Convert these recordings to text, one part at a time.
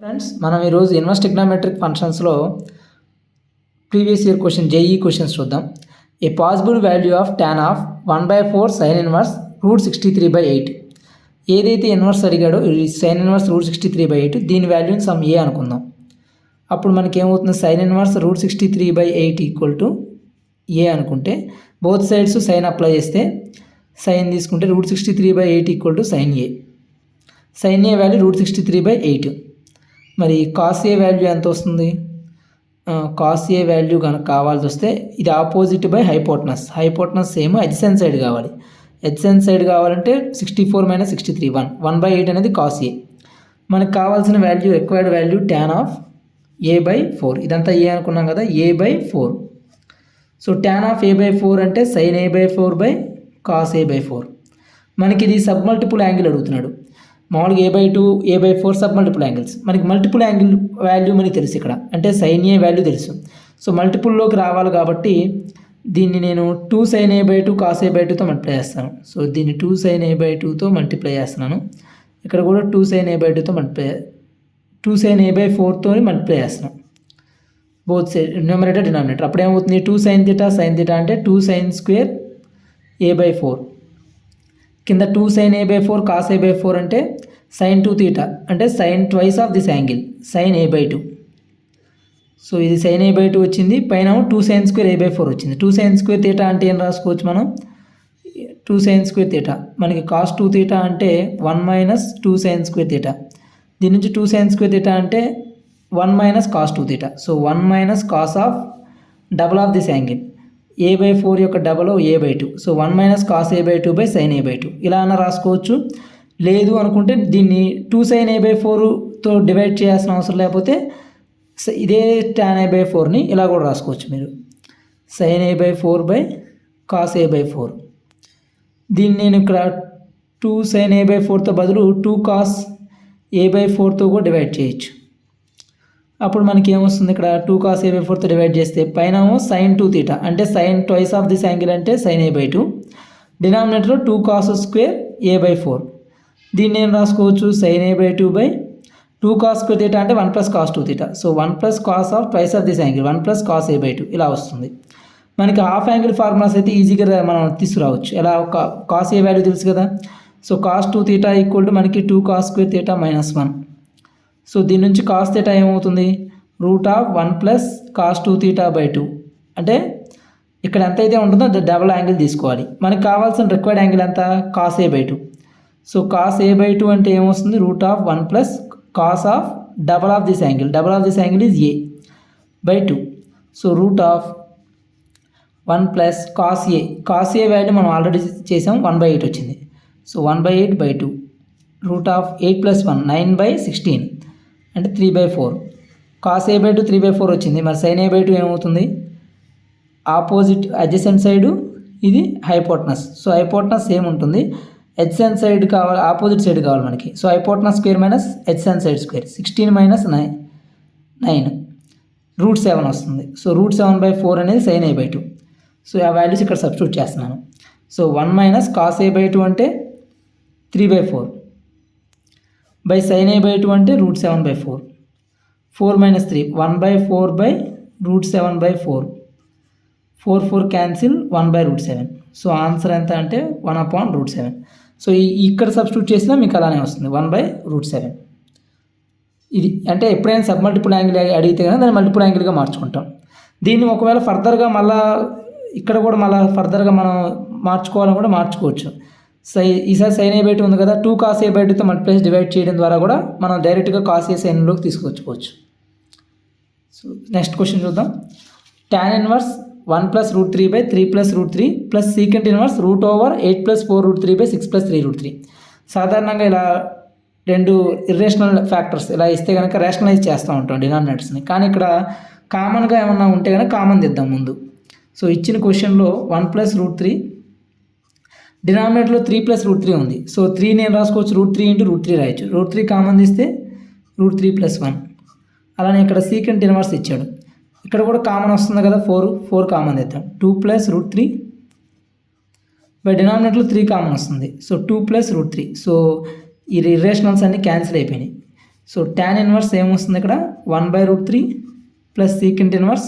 Friends మనం ఈరోజు inverse trigonometric ఫంక్షన్స్లో previous year question JEE questions చూద్దాం. A possible value of tan of 1/4 sine inverse √63/8. ఏదైతే inverse అడిగాడో ఈ సైన్ ఇన్వర్స్ √63/8 దీని వాల్యూని సమ్ ఏ అనుకుందాం. అప్పుడు మనకి ఏమవుతుంది, sine inverse √63/8 equal to A అనుకుంటే బోత్ సైడ్స్ సైన్ అప్లై చేస్తే సైన్ తీసుకుంటే √63/8 equal to sine A. Sine A value √63/8. మరి కాస్ ఏ వాల్యూ ఎంత వస్తుంది? కాస్ ఏ వాల్యూ కనుక కావాల్సి వస్తే ఇది opposite by hypotenuse. Hypotenuse same adjacent side కావాలి. అడ్జసెంట్ సైడ్ కావాలంటే 64 - 63 1/8 అనేది కాస్ ఏ. మనకు కావాల్సిన value required value tan of a/4. ఇదంతా ఏ అనుకున్నాం కదా, a/4. So tan of a/4 అంటే sin a/4 by cos a/4. మనకి ఇది సబ్ మల్టిపుల్ యాంగిల్ అడుగుతున్నాడు. మామూలుగా a/2 a/4 sub multiple angles. మనకి మల్టిపుల్ యాంగిల్ వాల్యూ మనకి తెలుసు ఇక్కడ, అంటే సైన్ ఏ వాల్యూ తెలుసు. సో మల్టిపుల్లోకి రావాలి కాబట్టి దీన్ని నేను 2 sin a/2 కాస్ a/2తో మల్టిప్లై చేస్తాను. సో దీన్ని 2 sin a/2తో మల్టిప్లై చేస్తున్నాను. ఇక్కడ కూడా 2 sin a/2తో మల్టిప్లై 2 sin a/4తో మల్టిప్లై చేస్తున్నాం బోత్ సైడ్ న్యూమరేటర్ డినామినేటర్. అప్పుడు ఏమవుతుంది, 2 sin θ అంటే 2 sin² a/4 కింద 2 sin a/4 కాస్ a/4 అంటే sin 2θ అంటే sin twice of this angle sin a/2. So ఇది sin a/2 వచ్చింది, పైన 2 sin² a/4 వచ్చింది. 2 sin² θ అంటే ఏం రాసుకోవచ్చు మనం, 2 sin² θ మనకి కాస్ 2θ అంటే 1 - 2 sin² θ. దీని నుంచి 2 sin² θ అంటే 1 - cos 2θ. So 1 - cos of double of this angle a/4 యొక్క double a/2. So 1 - cos a/2 by sin a/2 ఇలా అన్న రాసుకోవచ్చు. లేదు అనుకుంటే దీన్ని 2 sin a/4తో డివైడ్ చేయాల్సిన అవసరం లేకపోతే ఇదే tan a/4ని ఇలా కూడా రాసుకోవచ్చు మీరు, sin a/4 by cos a/4. దీన్ని నేను ఇక్కడ 2 sin a/4తో బదులు 2 cos a/4తో కూడా డివైడ్ చేయొచ్చు. అప్పుడు మనకి ఏమొస్తుంది, ఇక్కడ 2 cos a/4తో డివైడ్ చేస్తే పైన sin 2θ అంటే sin twice of this angle అంటే sin a/2. డినామినేటర్లో 2 cos² a/4. దీన్ని నేను రాసుకోవచ్చు sin a/2 బై 2 cos² θ అంటే 1 + cos 2θ. So 1 + cos of twice of this angle 1 + cos a/2 ఇలా వస్తుంది. మనకి హాఫ్ యాంగిల్ ఫార్ములాస్ అయితే ఈజీగా మనం తీసుకురావచ్చు. ఎలా, కాస్ ఏ వాల్యూ తెలుసు కదా. సో cos 2θ ఈక్వల్ టు మనకి 2 cos² θ - 1. సో దీని నుంచి కాస్ θ ఏమవుతుంది, √1 + cos 2θ/2 అంటే ఇక్కడ ఎంత అయితే ఉంటుందో డబుల్ యాంగిల్ తీసుకోవాలి. మనకు కావాల్సిన రిక్వైర్డ్ యాంగిల్ ఎంత, cos a/2. So cos a/2 అంటే ఏమొస్తుంది, √1 + cos of double of this angle. Double of this angle is a/2. So √1 + cos a. Cos a value మనం ఆల్రెడీ చేసాం, 1/8 వచ్చింది. సో 1/8/2 √8 + 1 9/16 అంటే 3/4. కాస్ a/2 3/4 వచ్చింది. మరి sin a/2 ఏమవుతుంది, ఆపోజిట్ అడ్జసెంట్ సైడు ఇది హైపోటనస్. సో హైపోటనస్ సేమ్ ఉంటుంది, adjacent side కావాలి, ఆపోజిట్ సైడ్ కావాలి మనకి. So hypotenuse square minus adjacent side square 16 - 9 √7 వస్తుంది. సో √7/4 అనేది sin a/2. సో ఆ వాల్యూస్ ఇక్కడ సబ్స్టిట్యూట్ చేస్తున్నాను. సో 1 - cos a/2 అంటే 3/4 బై sin a/2 అంటే √7/4. 4 - 3 1/4 బై √7/4. 4 4 క్యాన్సిల్ 1/√7. సో ఆన్సర్ ఎంత అంటే 1/√7. సో ఇక్కడ సబ్స్టిట్యూట్ చేసినా మీకు అలానే వస్తుంది 1/√7. ఇది అంటే ఎప్పుడైనా సబ్ మల్టిపుల్ యాంగిల్ అడిగితే కనుక దాన్ని మల్టిపుల్ యాంగిల్గా మార్చుకుంటాం. దీన్ని ఒకవేళ ఫర్దర్గా మళ్ళీ ఇక్కడ కూడా మళ్ళీ ఫర్దర్గా మనం మార్చుకోవాలని కూడా మార్చుకోవచ్చు. ఈసారి sin a/2 ఉంది కదా, 2 cos a/2తో మల్టిప్లై డివైడ్ చేయడం ద్వారా కూడా మనం డైరెక్ట్గా కాస్ a సైన్లోకి తీసుకొచ్చుకోవచ్చు. సో నెక్స్ట్ క్వశ్చన్ చూద్దాం. tan inverse 1 + √3/3 + √3 plus secant inverse √8 + 4√3/6 + 3√3. సాధారణంగా ఇలా రెండు ఇర్రేషనల్ ఫ్యాక్టర్స్ ఇలా ఇస్తే కనుక రేషనలైజ్ చేస్తూ ఉంటాం డినామినేటర్స్ని. కానీ ఇక్కడ కామన్గా ఏమన్నా ఉంటే కనుక కామన్ తెద్దాం ముందు. సో ఇచ్చిన క్వశ్చన్లో 1 + √3 డినామినేటర్లో 3 + √3 ఉంది. సో 3 నేను రాసుకోవచ్చు, √3 × √3 రాయొచ్చు. √3 కామన్ తీస్తే √3 + 1. అలానే ఇక్కడ సీకెంట్ ఇన్వర్స్ ఇచ్చాడు, ఇక్కడ కూడా కామన్ వస్తుంది కదా, 4 కామన్ తెద్దాం. 2 + √3 బై డినామినేటర్లో 3 కామన్ వస్తుంది. సో 2 + √3. సో ఈ ఇర్రేషనల్స్ అన్నీ క్యాన్సిల్ అయిపోయినాయి. సో tan ఇన్వర్స్ ఏమొస్తుంది ఇక్కడ 1/√3 ప్లస్ సీకెంట్ ఇన్వర్స్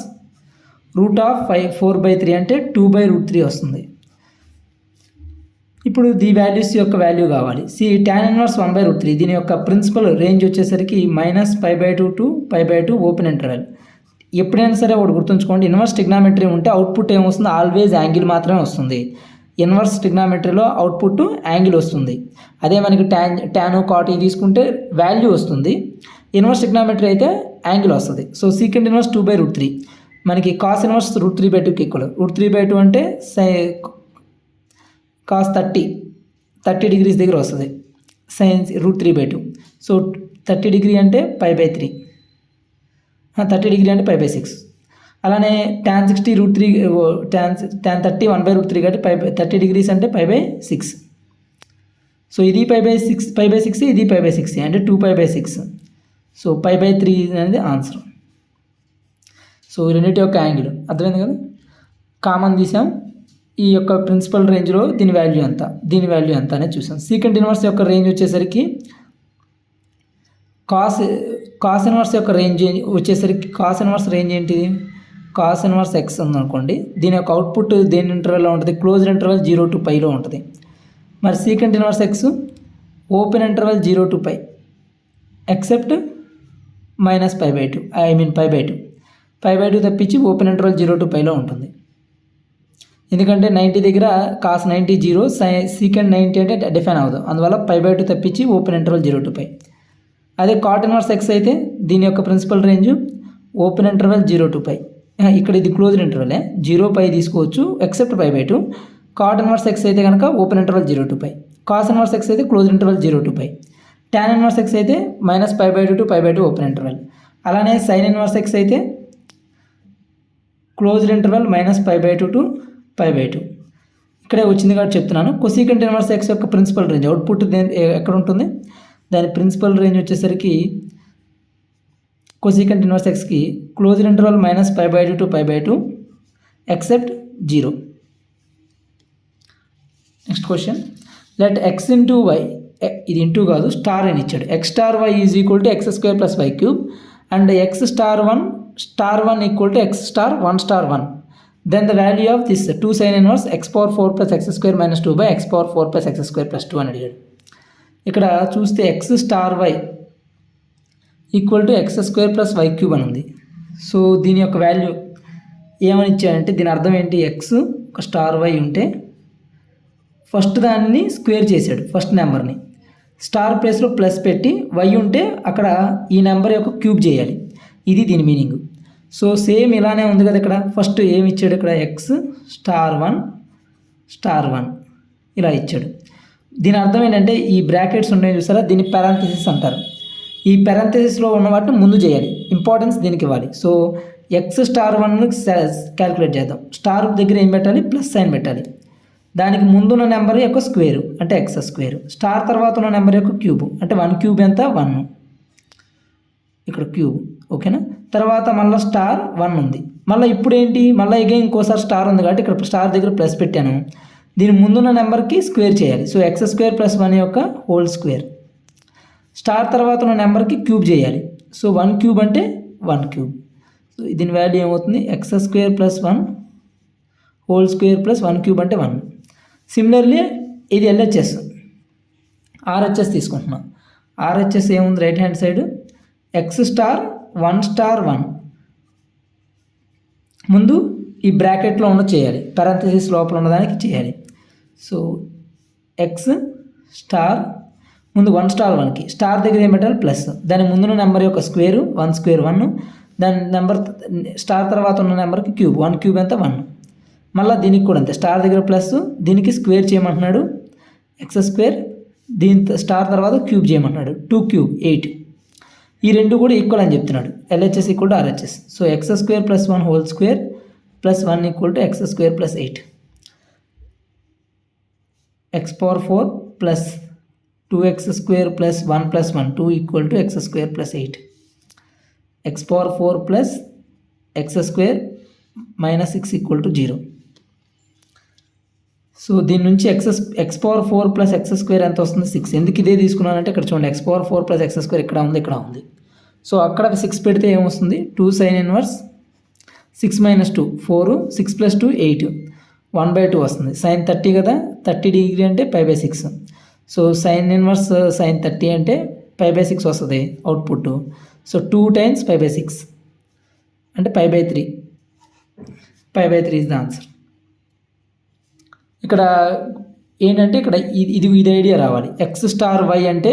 √4/3 అంటే 2/√3 వస్తుంది. ఇప్పుడు ది వాల్యూస్ యొక్క వాల్యూ కావాలి. tan ఇన్వర్స్ 1/√3 దీని యొక్క ప్రిన్సిపల్ రేంజ్ వచ్చేసరికి -π/2 టు π/2 ఓపెన్ ఇంటర్వెల్. ఎప్పుడైనా సరే ఒకటి గుర్తుంచుకోండి, ఇన్వర్స్ ట్రిగ్నామెట్రీ ఉంటే అవుట్పుట్ ఏమొస్తుంది, ఆల్వేజ్ యాంగిల్ మాత్రమే వస్తుంది. ఇన్వర్స్ ట్రిగ్నామెట్రీలో అవుట్పుట్ యాంగిల్ వస్తుంది. అదే మనకి tan cot తీసుకుంటే వాల్యూ వస్తుంది. ఇన్వర్స్ ట్రిగ్నామెట్రీ అయితే యాంగిల్ వస్తుంది. సో సీకెంట్ ఇన్వర్స్ 2/√3 మనకి కాస్ ఇన్వర్స్ √3/2కి ఈక్వల్. √3/2 అంటే కాస్ 30 డిగ్రీస్ దగ్గర వస్తుంది. సైన్స్ √3/2. సో 30 డిగ్రీ అంటే π/3, 30 డిగ్రీ అంటే π/6. అలానే tan 60 √3 tan 30 1/√3 కాబట్టి 30 డిగ్రీస్ అంటే π/6. సో ఇది π/6 ఇది π/6 అంటే 2π/6. సో π/3 అనేది ఆన్సర్. సో ఈ రెండింటి యొక్క యాంగిల్ అర్థమైంది కదా. కామన్ తీసాం. ఈ యొక్క ప్రిన్సిపల్ రేంజ్లో దీని వాల్యూ ఎంత, దీని వాల్యూ ఎంత అనేది చూసాం. సీకెంట్ ఇన్వర్స్ యొక్క రేంజ్ వచ్చేసరికి కాస్ ఇన్వర్స్ యొక్క రేంజ్ వచ్చేసరికి కాస్ ఇన్వర్స్ రేంజ్ ఏంటిది, కాస్ ఇన్వర్స్ x ఉందనుకోండి. దీని యొక్క అవుట్పుట్ దేని ఇంటర్వెల్లో ఉంటుంది, క్లోజ్డ్ ఇంటర్వెల్ 0 to πలో ఉంటుంది. మరి secant inverse x open interval 0 to π except -π/2 π/2 తప్పించి ఓపెన్ ఇంటర్వెల్ 0 to πలో ఉంటుంది. ఎందుకంటే 90 దగ్గర కాస్ 90 0, సీకెంట్ 90 అంటే డిఫైన్ అవ్వదు, అందువల్ల π/2 తప్పించి ఓపెన్ ఇంటర్వెల్ 0 to π. అదే కాట్ ఇన్వర్స్ x అయితే దీని యొక్క principal range open interval 0 to π. ఇక్కడ ఇది క్లోజ్డ్ ఇంటర్వెల్ 0 π తీసుకోవచ్చు ఎక్సెప్ట్ π/2. కాట్ ఇన్వర్స్ x అయితే కనుక open interval 0 to π. Cos inverse x అయితే closed interval 0 to π. tan inverse x అయితే -π/2 to π/2 ఓపెన్ ఇంటర్వెల్. అలానే సైన్ ఇన్వర్స్ x అయితే క్లోజ్డ్ ఇంటర్వెల్ -π/2 to π/2. ఇక్కడే వచ్చింది కాబట్టి చెప్తున్నాను. కొసీకెంట్ ఇన్వర్స్ x యొక్క ప్రిన్సిపల్ రేంజ్ అవుట్పుట్ ఎక్కడ ఉంటుంది, దాని ప్రిన్సిపల్ రేంజ్ వచ్చేసరికి కొసీకెంట్ ఇన్వర్స్ xకి closed interval -π/2 to π/2 except 0. Next question, let x into why, ఇది ఇంటూ కాదు స్టార్ అని ఇచ్చాడు. x star y is equal to x² + y³ and x star 1 equal to x star 1 star 1. Then the value of this 2 sin inverse x⁴ + x² - 2 x⁴ + x² + 2 అని అడిగాడు. ఇక్కడ చూస్తే x star y equal to x² + y³ అని ఉంది. So దీని యొక్క value ఏమని ఇచ్చాడంటే దీని అర్థం ఏంటి, x ఒక స్టార్ y ఉంటే ఫస్ట్ దాన్ని స్క్వేర్ చేశాడు, ఫస్ట్ నెంబర్ని స్టార్ ప్లేస్లో ప్లస్ పెట్టి y ఉంటే అక్కడ ఈ నెంబర్ యొక్క క్యూబ్ చేయాలి, ఇది దీని మీనింగ్. సో సేమ్ ఇలానే ఉంది కదా, ఇక్కడ ఫస్ట్ ఏమి ఇచ్చాడు, ఇక్కడ x స్టార్ 1 స్టార్ 1 ఇలా ఇచ్చాడు. దీని అర్థం ఏంటంటే ఈ బ్రాకెట్స్ ఉన్నాయి చూసారా, దీన్ని పారాంథసిస్ అంటారు. ఈ పారాంథసిస్లో ఉన్న వాటిని ముందు చేయాలి, ఇంపార్టెన్స్ దీనికి ఇవ్వాలి. సో x స్టార్ 1 క్యాలిక్యులేట్ చేద్దాం. స్టార్ దగ్గర ఏం పెట్టాలి, ప్లస్ సైన్ పెట్టాలి. దానికి ముందున్న నెంబర్ యొక్క స్క్వేరు అంటే x², స్టార్ తర్వాత ఉన్న నెంబర్ యొక్క క్యూబ్ అంటే 1³ ఎంత 1, ఇక్కడ క్యూబ్. ఓకేనా. తర్వాత మళ్ళీ స్టార్ 1 ఉంది, మళ్ళీ ఇప్పుడు ఏంటి, మళ్ళీ అగైన్ ఇంకోసారి స్టార్ ఉంది కాబట్టి ఇక్కడ స్టార్ దగ్గర ప్లస్ పెట్టాను. దీని ముందున్న నెంబర్కి స్క్వేర్ చేయాలి. సో x² + 1 యొక్క హోల్ స్క్వేర్. స్టార్ తర్వాత ఉన్న నెంబర్కి క్యూబ్ చేయాలి. సో 1³ అంటే 1³. సో దీని వాల్యూ ఏమవుతుంది, x² + 1 హోల్ స్క్వేర్ + 1³ అంటే 1. సిమిలర్లీ ఇది LHS RHS తీసుకుంటున్నాం. RHS ఏముంది, right hand side x star 1 star 1 ముందు ఈ బ్రాకెట్లో ఉన్న చేయాలి, పారాంథసిస్ లోపల ఉన్నదానికి చేయాలి. సో x స్టార్ ముందు 1 స్టార్ 1కి స్టార్ దగ్గర ఏం పెట్టాలి, ప్లస్ దాని ముందున్న నెంబర్ యొక్క స్క్వేరు 1² 1, దాని నెంబర్ స్టార్ తర్వాత ఉన్న నెంబర్కి క్యూబ్ 1³ ఎంత 1. మళ్ళీ దీనికి కూడా అంతే, స్టార్ దగ్గర ప్లస్ దీనికి స్క్వేర్ చేయమంటున్నాడు x², దీని స్టార్ తర్వాత క్యూబ్ చేయమంటున్నాడు 2³ 8. ఈ రెండు కూడా ఈక్వల్ అని చెప్తున్నాడు. LHS = RHS. So x² + 1 whole square + 1 = x² + 8. x⁴ + 2x² + 1 + 1 2 = x² + 8. x⁴ + x² - 6 = 0. So దీని నుంచి X power 4 plus X square ఎంత వస్తుంది 6. ఎందుకు ఇదే తీసుకున్నానంటే ఇక్కడ చూడండి X power 4 plus X square ఇక్కడ ఉంది. సో అక్కడ 6 పెడితే ఏమొస్తుంది 2 సైన్ ఇన్వర్స్ 6 మైనస్ 2 4 6 ప్లస్ 2 8 1/2 వస్తుంది. సైన్ 30 కదా, 30 డిగ్రీ అంటే π/6. సో సైన్ ఇన్వర్స్ సైన్ 30 అంటే π/6 వస్తుంది అవుట్పుట్. సో 2 టైమ్స్ π/6 అంటే π/3 ఇస్ ద ఆన్సర్. ఇక్కడ ఏంటంటే ఇక్కడ ఇది ఐడియా రావాలి. ఎక్స్ స్టార్ వై అంటే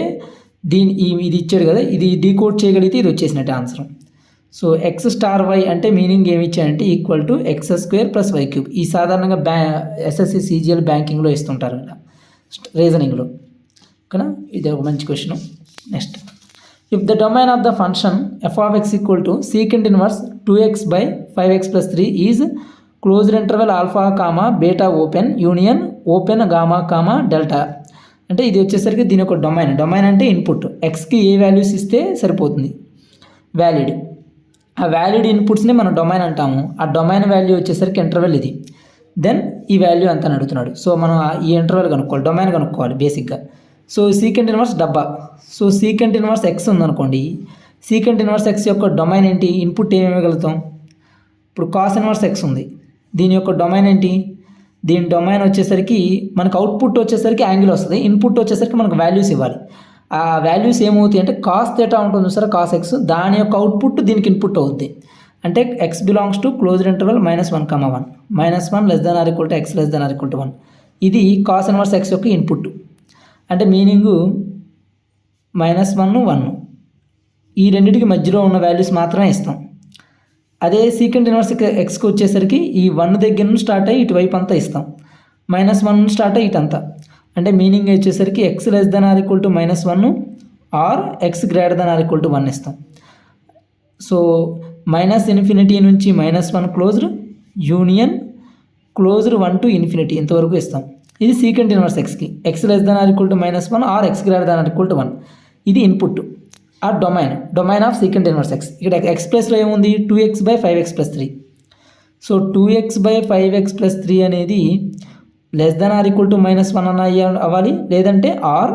ఇది ఇచ్చాడు కదా, ఇది డీకోడ్ చేయగలిగితే ఇది వచ్చేసినట్టే answer. So x star y అంటే మీనింగ్ ఏమి ఇచ్చాడంటే equal to x square plus y cube. ఈ సాధారణంగా ఎస్ఎస్సి సిజిఎల్ బ్యాంకింగ్లో ఇస్తుంటారు ఇలా రీజనింగ్లో. ఓకేనా, ఇది ఒక మంచి question. Next, if the domain of the function F of X equal to secant inverse 2x by 5x plus 3 is closed interval alpha comma beta open union open gamma comma delta. అంటే ఇది వచ్చేసరికి దీని ఒక domain అంటే input. ఎక్స్కి ఏ values ఇస్తే సరిపోతుంది valid. ఆ valid ఇన్పుట్స్ని మనం డొమైన్ అంటాము. ఆ డొమైన్ వాల్యూ వచ్చేసరికి ఇంటర్వెల్ ఇది. దెన్ ఈ వాల్యూ అంతా అడుగుతున్నాడు. సో మనం ఈ ఇంటర్వెల్ కనుక్కోవాలి, డొమైన్ కనుక్కోవాలి బేసిక్గా. సో సీకెంట్ ఇన్వర్స్ డబ్బా. సో సీకెంట్ ఇన్వర్స్ ఎక్స్ ఉందనుకోండి, సీకెంట్ ఇన్వర్స్ ఎక్స్ యొక్క డొమైన్ ఏంటి, ఇన్పుట్ ఏమి ఇవ్వగలుగుతాం. ఇప్పుడు కాస్ ఇన్వర్స్ ఎక్స్ ఉంది, దీని యొక్క డొమైన్ ఏంటి, దీని డొమైన్ వచ్చేసరికి మనకు అవుట్పుట్ వచ్చేసరికి యాంగిల్ వస్తుంది, ఇన్పుట్ వచ్చేసరికి మనకు వాల్యూస్ ఇవ్వాలి. ఆ వాల్యూస్ ఏమవుతాయి అంటే కాస్ థీటా ఉంటుంది సరే, కాస్ ఎక్స్, దాని యొక్క అవుట్పుట్ దీనికి ఇన్పుట్ అవుతుంది. అంటే X belongs to closed interval -1, 1 -1 less than or equal to X less than or equal to 1. ఇది కాస్ ఇన్వర్స్ ఎక్స్ యొక్క ఇన్పుట్. అంటే మీనింగు -1 1 ఈ రెండింటికి మధ్యలో ఉన్న వాల్యూస్ మాత్రమే ఇస్తాం. అదే సీకెంట్ ఇన్వర్స్ ఎక్స్కి వచ్చేసరికి ఈ 1 దగ్గర నుంచి స్టార్ట్ అయ్యి ఇటువైపు అంతా ఇస్తాం, -1 నుంచి స్టార్ట్ అయ్యి ఇటంతా. అంటే మీనింగ్ వచ్చేసరికి x less than or equal to -1 or x greater than or equal to 1 ఇస్తాం. సో -∞ నుంచి -1 closed union closed 1 to infinity ఇంతవరకు ఇస్తాం. ఇది సీకెంట్ ఇన్వర్స్ ఎక్స్కి. X less than or equal to -1 or x greater than or equal to 1 ఇది input. ఆ domain of secant inverse x. ఇక్కడ x ప్లస్లో ఏముంది 2x by 5x plus 3. So 2x by 5x plus 3 అనేది less than or equal to -1 అన్న అవ్వాలి, లేదంటే or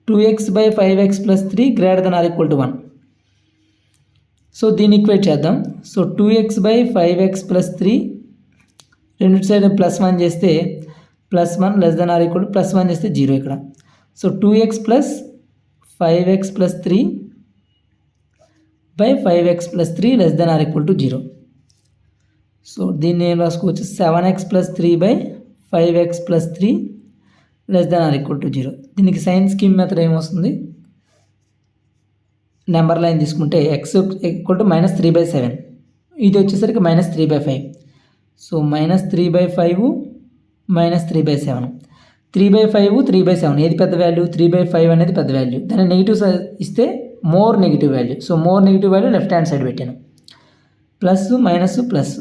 2x by 5x plus 3 greater than or equal to 1. So దీన్ని equate చేద్దాం. So 2x by 5x plus 3 రెండు side +1 చేస్తే +1 less than or equal to +1 చేస్తే 0 ఇక్కడ. So 2x plus 5x plus 3 by 5x plus 3 less than or equal to 0. So దీన్ని ఏం రాసుకోవచ్చు 7x plus 3 by 5x plus 3 less than or equal to 0. దీనికి sign scheme method ఏమొస్తుంది, number line తీసుకుంటే x equal to -3/7, ఇది వచ్చేసరికి -3/5. So -3/5 -3/7, 3/5 3/7 ఏది పెద్ద వాల్యూ, 3/5 అనేది పెద్ద వాల్యూ. దాన్ని నెగిటివ్ ఇస్తే more negative value. So more negative value left hand side పెట్టాను, ప్లస్ మైనస్ ప్లస్.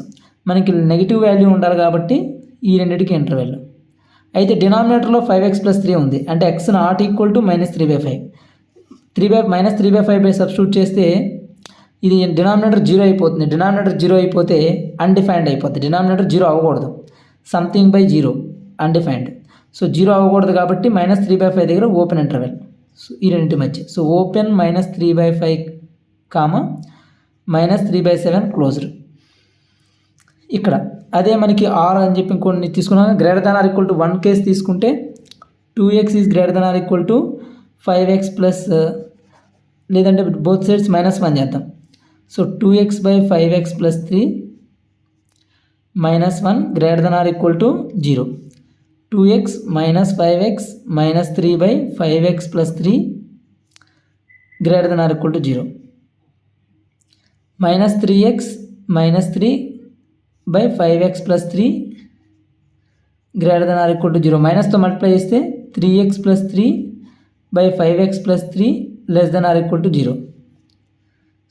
మనకి నెగిటివ్ వాల్యూ ఉండాలి కాబట్టి ఈ రెండింటికి ఇంటర్వెల్. అయితే డినామినేటర్లో 5x ప్లస్ 3 ఉంది, అంటే x not equal to -3/5. -3/5 by substitute చేస్తే ఇది డినామినేటర్ 0 అయిపోతుంది. డినామినేటర్ 0 అయిపోతే అన్డిఫైన్డ్ అయిపోతుంది. డినామినేటర్ 0 అవ్వకూడదు, సంథింగ్ బై 0 అన్డిఫైన్డ్. సో 0 అవ్వకూడదు కాబట్టి -3/5 దగ్గర ఓపెన్ ఇంటర్వెల్. సో ఈ రెండింటి మధ్య. So open -3/5 comma -3/7 closed. ఇక్కడ అదే మనకి ఆర్ అని చెప్పి కొన్ని తీసుకున్నాం. Greater than or equal to 1 case తీసుకుంటే 2x is greater than or equal to 5x plus, లేదంటే బోత్ సైడ్స్ -1 చేద్దాం. So 2x by 5x plus 3 -1 greater than or equal to 0. 2x minus 5x minus 3 by 5x plus 3 greater than or equal to 0. Minus 3x minus 3 by 5x plus 3 greater than or equal to 0. Minus to multiply చేస్తే 3x plus 3 by 5x plus 3 less than or equal to 0.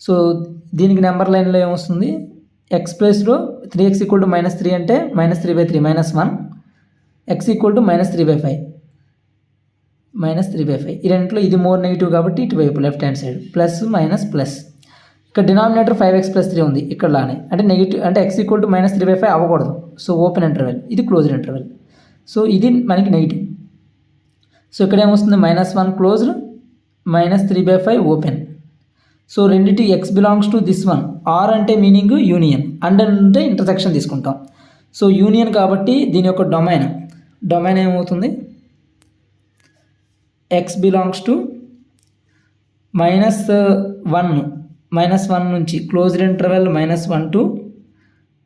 So దీనికి number లైన్లో ఏమొస్తుంది, x ప్లస్లో 3x equal to -3 అంటే -3/3 -1, x equal to -3/5 -3/5. ఈ రెంట్లో ఇది more negative కాబట్టి ఇటువైపు left hand side plus minus plus. ఇక్కడ డినామినేటర్ 5x ప్లస్ 3 ఉంది ఇక్కడలానే, అంటే నెగిటివ్ అంటే x ఈక్వల్ టు -3/5 అవ్వకూడదు. సో ఓపెన్ ఇంటర్వెల్, ఇది క్లోజ్డ్ ఇంటర్వెల్. సో ఇది మనకి నెగిటివ్. సో ఇక్కడ ఏమొస్తుంది -1 క్లోజ్డ్, -3/5 ఓపెన్. సో రెండిటి x belongs to this one. Or అంటే మీనింగ్ యూనియన్, అండ్ అంటే ఇంటర్సెక్షన్ తీసుకుంటాం. సో యూనియన్ కాబట్టి దీని యొక్క డొమైన్ ఏమవుతుంది, ఎక్స్ బిలాంగ్స్ టు -1 నుంచి closed interval -1 to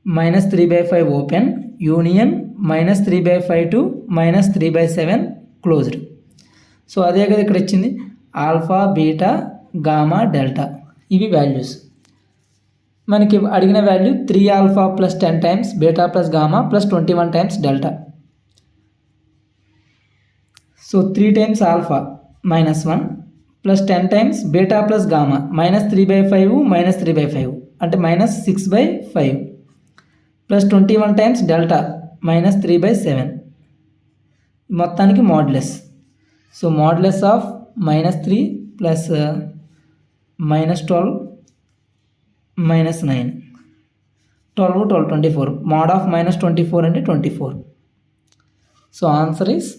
-3/5 open union -3/5 to -3/7 closed. So అదే కదా ఇక్కడ ఇచ్చింది, ఆల్ఫా, బీటా, గామా, డెల్టా ఇవి వాల్యూస్. మనకి అడిగిన value 3 alpha plus 10 times beta plus gamma plus 21 times delta. So 3 times alpha -1 plus 10 times beta plus gamma -3/5 -3/5 అంటే -6/5 plus 21 times delta -3/7 మొత్తానికి modulus. So modulus of -3 plus -12 -9 12 24 mod of -24 అంటే 24. So answer is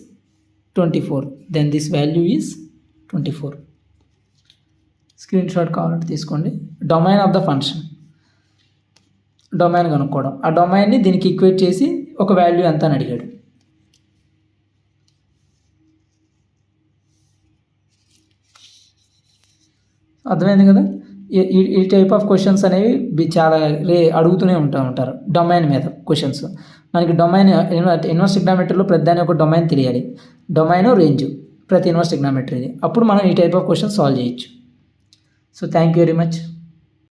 24. Then this value is 24. Screenshot కావాలంటే తీసుకోండి. Domain of the function, domain కనుక్కోవడం, ఆ డొమైన్ని దీనికి equate చేసి ఒక వాల్యూ ఎంత అని అడిగాడు. అర్థమైంది కదా. ఈ టైప్ ఆఫ్ క్వశ్చన్స్ అనేవి చాలా అడుగుతూనే ఉంటారు డొమైన్ మీద క్వశ్చన్స్. మనకి డొమైన్ ఇన్వర్స్ ట్రిగ్నోమెట్రీలో ప్రతిదాని ఒక డొమైన్ తెలియాలి, డొమైన్ రేంజ్ ప్రతి ఇన్వర్స్ ట్రిగ్నోమెట్రీది. అప్పుడు మనం ఈ టైప్ ఆఫ్ క్వశ్చన్స్ సాల్వ్ చేయొచ్చు. So thank you very much.